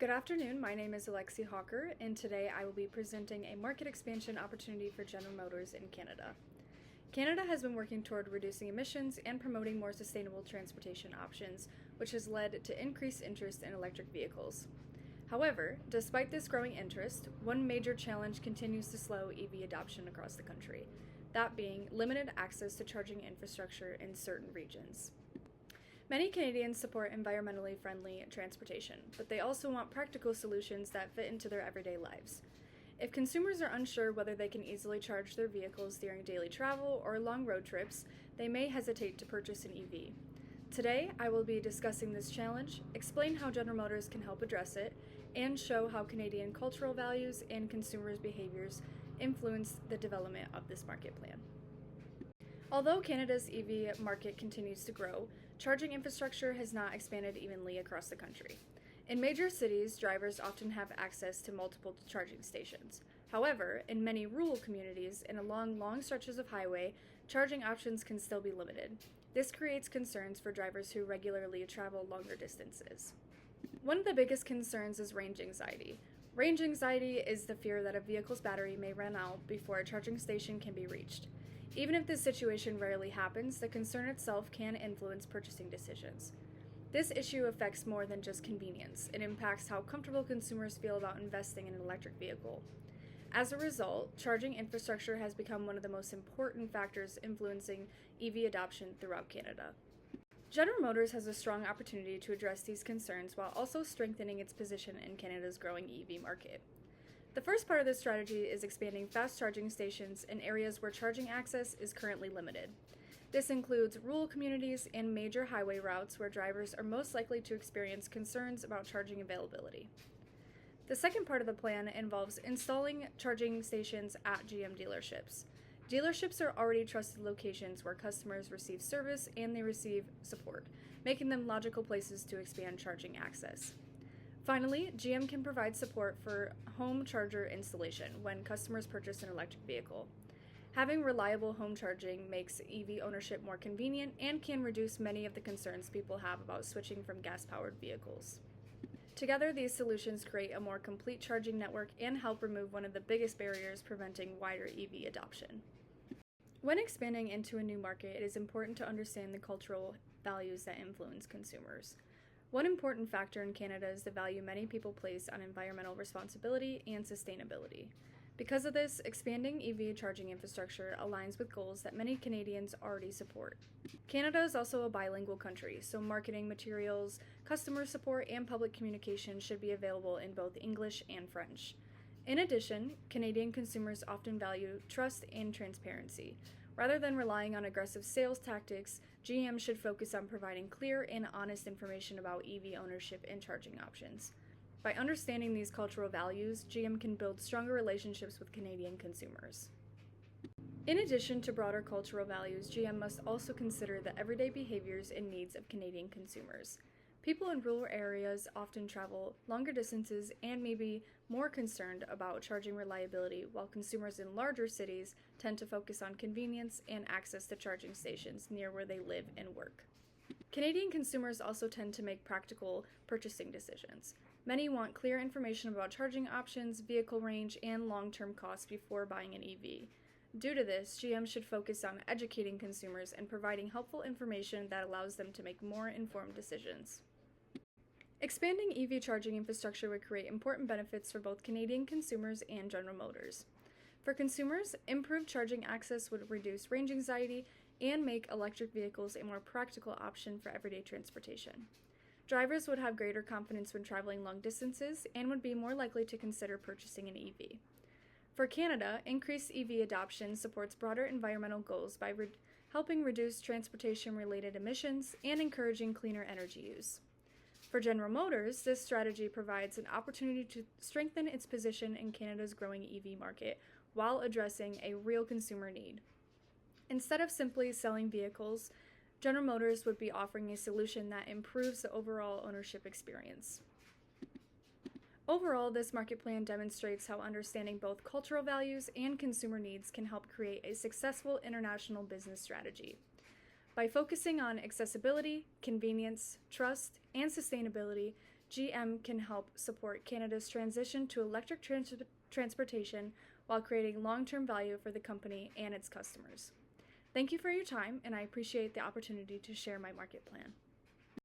Good afternoon, my name is Alexi Hawker, and today I will be presenting a market expansion opportunity for General Motors in Canada. Canada has been working toward reducing emissions and promoting more sustainable transportation options, which has led to increased interest in electric vehicles. However, despite this growing interest, one major challenge continues to slow EV adoption across the country, that being limited access to charging infrastructure in certain regions. Many Canadians support environmentally friendly transportation, but they also want practical solutions that fit into their everyday lives. If consumers are unsure whether they can easily charge their vehicles during daily travel or long road trips, they may hesitate to purchase an EV. Today, I will be discussing this challenge, explain how General Motors can help address it, and show how Canadian cultural values and consumers' behaviors influence the development of this market plan. Although Canada's EV market continues to grow, charging infrastructure has not expanded evenly across the country. In major cities, drivers often have access to multiple charging stations. However, in many rural communities and along long stretches of highway, charging options can still be limited. This creates concerns for drivers who regularly travel longer distances. One of the biggest concerns is range anxiety. Range anxiety is the fear that a vehicle's battery may run out before a charging station can be reached. Even if this situation rarely happens, the concern itself can influence purchasing decisions. This issue affects more than just convenience. It impacts how comfortable consumers feel about investing in an electric vehicle. As a result, charging infrastructure has become one of the most important factors influencing EV adoption throughout Canada. General Motors has a strong opportunity to address these concerns while also strengthening its position in Canada's growing EV market. The first part of this strategy is expanding fast charging stations in areas where charging access is currently limited. This includes rural communities and major highway routes where drivers are most likely to experience concerns about charging availability. The second part of the plan involves installing charging stations at GM dealerships. Dealerships are already trusted locations where customers receive service and they receive support, making them logical places to expand charging access. Finally, GM can provide support for home charger installation when customers purchase an electric vehicle. Having reliable home charging makes EV ownership more convenient and can reduce many of the concerns people have about switching from gas-powered vehicles. Together, these solutions create a more complete charging network and help remove one of the biggest barriers preventing wider EV adoption. When expanding into a new market, it is important to understand the cultural values that influence consumers. One important factor in Canada is the value many people place on environmental responsibility and sustainability. Because of this, expanding EV charging infrastructure aligns with goals that many Canadians already support. Canada is also a bilingual country, so marketing materials, customer support, and public communication should be available in both English and French. In addition, Canadian consumers often value trust and transparency. Rather than relying on aggressive sales tactics, GM should focus on providing clear and honest information about EV ownership and charging options. By understanding these cultural values, GM can build stronger relationships with Canadian consumers. In addition to broader cultural values, GM must also consider the everyday behaviors and needs of Canadian consumers. People in rural areas often travel longer distances and may be more concerned about charging reliability, while consumers in larger cities tend to focus on convenience and access to charging stations near where they live and work. Canadian consumers also tend to make practical purchasing decisions. Many want clear information about charging options, vehicle range, and long-term costs before buying an EV. Due to this, GM should focus on educating consumers and providing helpful information that allows them to make more informed decisions. Expanding EV charging infrastructure would create important benefits for both Canadian consumers and General Motors. For consumers, improved charging access would reduce range anxiety and make electric vehicles a more practical option for everyday transportation. Drivers would have greater confidence when traveling long distances and would be more likely to consider purchasing an EV. For Canada, increased EV adoption supports broader environmental goals by helping reduce transportation-related emissions and encouraging cleaner energy use. For General Motors, this strategy provides an opportunity to strengthen its position in Canada's growing EV market while addressing a real consumer need. Instead of simply selling vehicles, General Motors would be offering a solution that improves the overall ownership experience. Overall, this market plan demonstrates how understanding both cultural values and consumer needs can help create a successful international business strategy. By focusing on accessibility, convenience, trust, and sustainability, GM can help support Canada's transition to electric transportation while creating long-term value for the company and its customers. Thank you for your time, and I appreciate the opportunity to share my market plan.